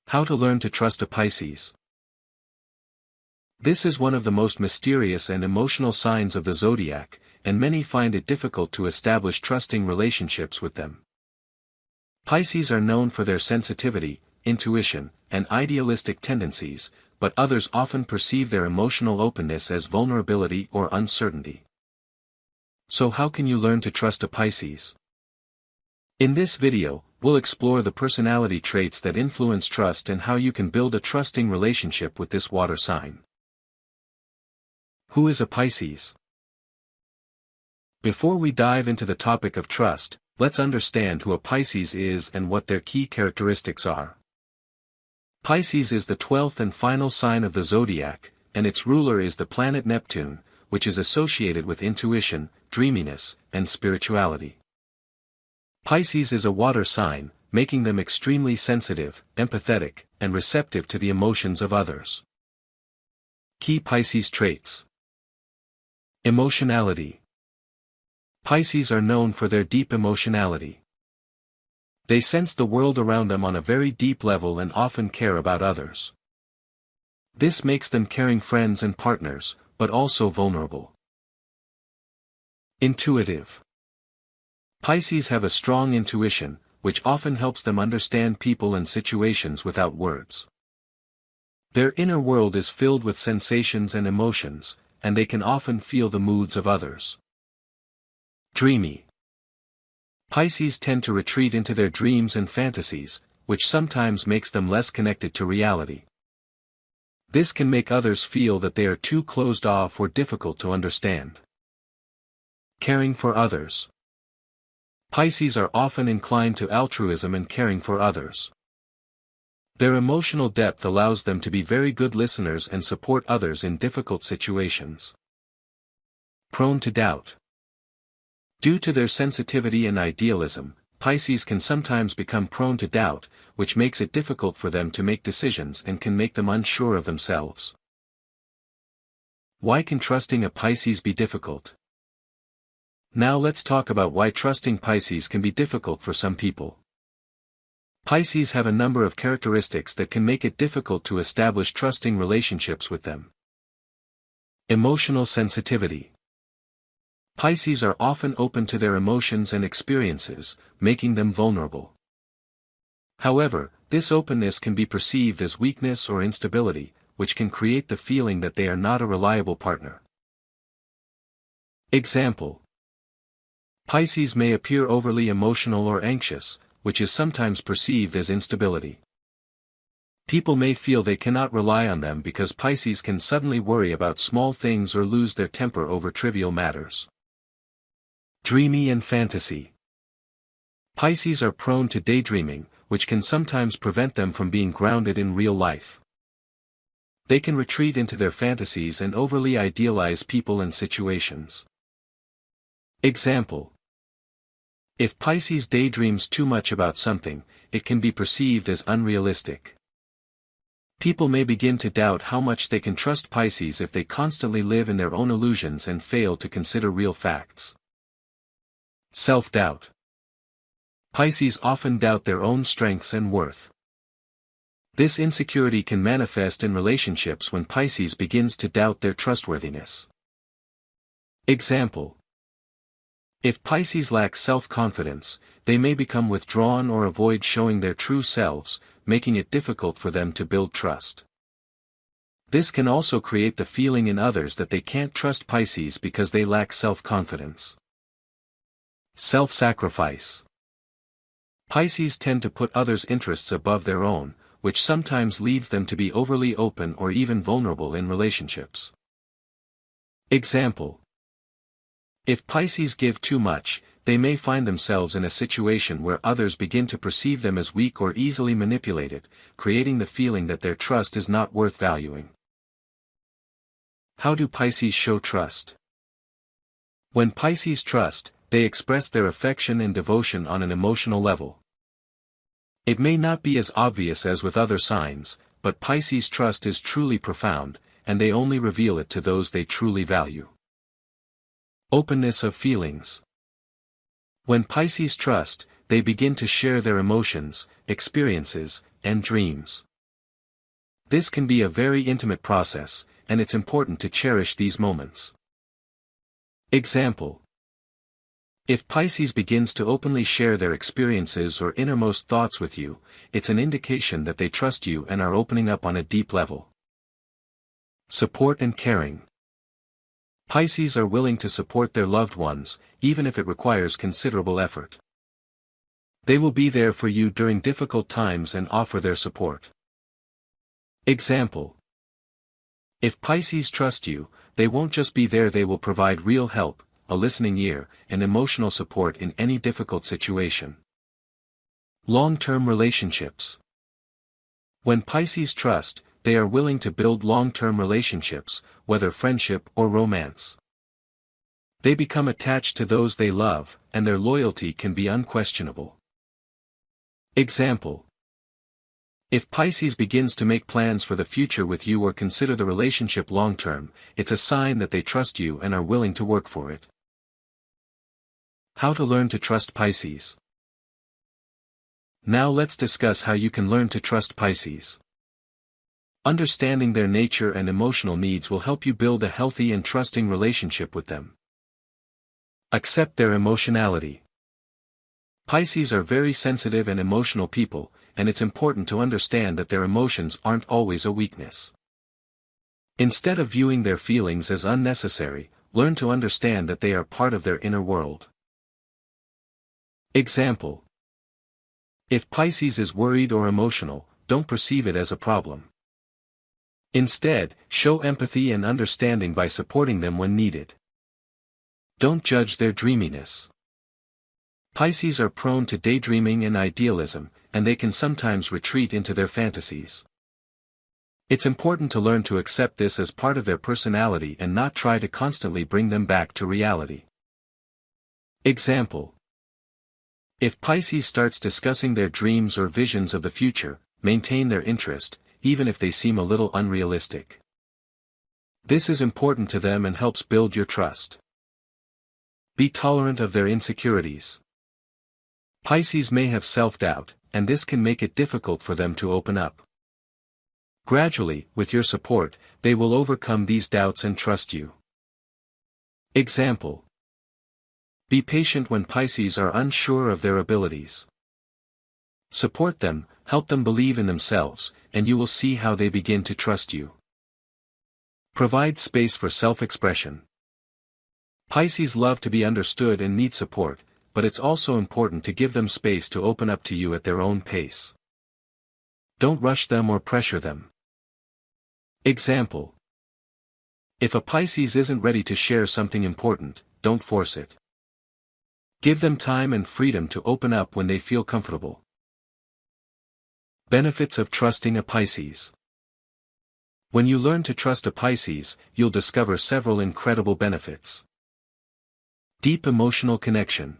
How to learn to trust a Pisces. This is one of the most mysterious and emotional signs of the zodiac, and many find it difficult to establish trusting relationships with them. Pisces are known for their sensitivity, intuition, and idealistic tendencies, but others often perceive their emotional openness as vulnerability or uncertainty. So how can you learn to trust a Pisces? In this video, we'll explore the personality traits that influence trust and how you can build a trusting relationship with this water sign. Who is a Pisces? Before we dive into the topic of trust, let's understand who a Pisces is and what their key characteristics are. Pisces is the 12th and final sign of the zodiac, and its ruler is the planet Neptune, which is associated with intuition, dreaminess, and spirituality. Pisces is a water sign, making them extremely sensitive, empathetic, and receptive to the emotions of others. Key Pisces traits. Emotionality. Pisces are known for their deep emotionality. They sense the world around them on a very deep level and often care about others. This makes them caring friends and partners, but also vulnerable. Intuitive. Pisces have a strong intuition, which often helps them understand people and situations without words. Their inner world is filled with sensations and emotions, and they can often feel the moods of others. Dreamy. Pisces tend to retreat into their dreams and fantasies, which sometimes makes them less connected to reality. This can make others feel that they are too closed off or difficult to understand. Caring for others. Pisces are often inclined to altruism and caring for others. Their emotional depth allows them to be very good listeners and support others in difficult situations. Prone to doubt. Due to their sensitivity and idealism, Pisces can sometimes become prone to doubt, which makes it difficult for them to make decisions and can make them unsure of themselves. Why can trusting a Pisces be difficult? Now let's talk about why trusting Pisces can be difficult for some people. Pisces have a number of characteristics that can make it difficult to establish trusting relationships with them. Emotional sensitivity. Pisces are often open to their emotions and experiences, making them vulnerable. However, this openness can be perceived as weakness or instability, which can create the feeling that they are not a reliable partner. Example. Pisces may appear overly emotional or anxious, which is sometimes perceived as instability. People may feel they cannot rely on them because Pisces can suddenly worry about small things or lose their temper over trivial matters. Dreamy and fantasy. Pisces are prone to daydreaming, which can sometimes prevent them from being grounded in real life. They can retreat into their fantasies and overly idealize people and situations. Example. If Pisces daydreams too much about something, it can be perceived as unrealistic. People may begin to doubt how much they can trust Pisces if they constantly live in their own illusions and fail to consider real facts. Self-doubt. Pisces often doubt their own strengths and worth. This insecurity can manifest in relationships when Pisces begins to doubt their trustworthiness. Example. If Pisces lack self-confidence, they may become withdrawn or avoid showing their true selves, making it difficult for them to build trust. This can also create the feeling in others that they can't trust Pisces because they lack self-confidence. Self-sacrifice. Pisces tend to put others' interests above their own, which sometimes leads them to be overly open or even vulnerable in relationships. Example. If Pisces give too much, they may find themselves in a situation where others begin to perceive them as weak or easily manipulated, creating the feeling that their trust is not worth valuing. How do Pisces show trust? When Pisces trust, they express their affection and devotion on an emotional level. It may not be as obvious as with other signs, but Pisces' trust is truly profound, and they only reveal it to those they truly value. Openness of feelings. When Pisces trust, they begin to share their emotions, experiences, and dreams. This can be a very intimate process, and it's important to cherish these moments. Example: if Pisces begins to openly share their experiences or innermost thoughts with you, it's an indication that they trust you and are opening up on a deep level. Support and caring. Pisces are willing to support their loved ones, even if it requires considerable effort. They will be there for you during difficult times and offer their support. Example: if Pisces trust you, they won't just be there, they will provide real help, a listening ear, and emotional support in any difficult situation. Long-term relationships. When Pisces trust, they are willing to build long-term relationships, whether friendship or romance. They become attached to those they love, and their loyalty can be unquestionable. Example: if Pisces begins to make plans for the future with you or consider the relationship long-term, it's a sign that they trust you and are willing to work for it. How to learn to trust Pisces. Now let's discuss how you can learn to trust Pisces. Understanding their nature and emotional needs will help you build a healthy and trusting relationship with them. Accept their emotionality. Pisces are very sensitive and emotional people, and it's important to understand that their emotions aren't always a weakness. Instead of viewing their feelings as unnecessary, learn to understand that they are part of their inner world. Example: if Pisces is worried or emotional, don't perceive it as a problem. Instead, show empathy and understanding by supporting them when needed. Don't judge their dreaminess. Pisces are prone to daydreaming and idealism, and they can sometimes retreat into their fantasies. It's important to learn to accept this as part of their personality and not try to constantly bring them back to reality. Example: if Pisces starts discussing their dreams or visions of the future, maintain their interest, even if they seem a little unrealistic. This is important to them and helps build your trust. Be tolerant of their insecurities. Pisces may have self-doubt, and this can make it difficult for them to open up. Gradually, with your support, they will overcome these doubts and trust you. Example: be patient when Pisces are unsure of their abilities. Support them, help them believe in themselves, and you will see how they begin to trust you. Provide space for self-expression. Pisces love to be understood and need support, but it's also important to give them space to open up to you at their own pace. Don't rush them or pressure them. Example: if a Pisces isn't ready to share something important, don't force it. Give them time and freedom to open up when they feel comfortable. Benefits of trusting a Pisces. When you learn to trust a Pisces, you'll discover several incredible benefits. Deep emotional connection.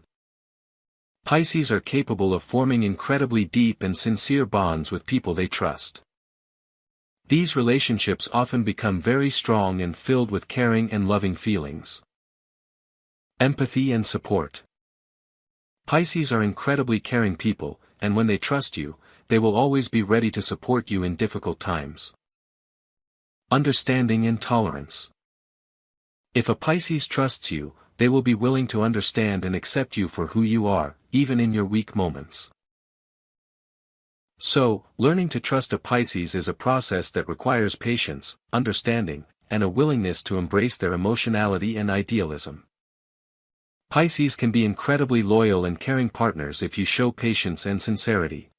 Pisces are capable of forming incredibly deep and sincere bonds with people they trust. These relationships often become very strong and filled with caring and loving feelings. Empathy and support. Pisces are incredibly caring people, and when they trust you, they will always be ready to support you in difficult times. Understanding and tolerance. If a Pisces trusts you, they will be willing to understand and accept you for who you are, even in your weak moments. So, learning to trust a Pisces is a process that requires patience, understanding, and a willingness to embrace their emotionality and idealism. Pisces can be incredibly loyal and caring partners if you show patience and sincerity.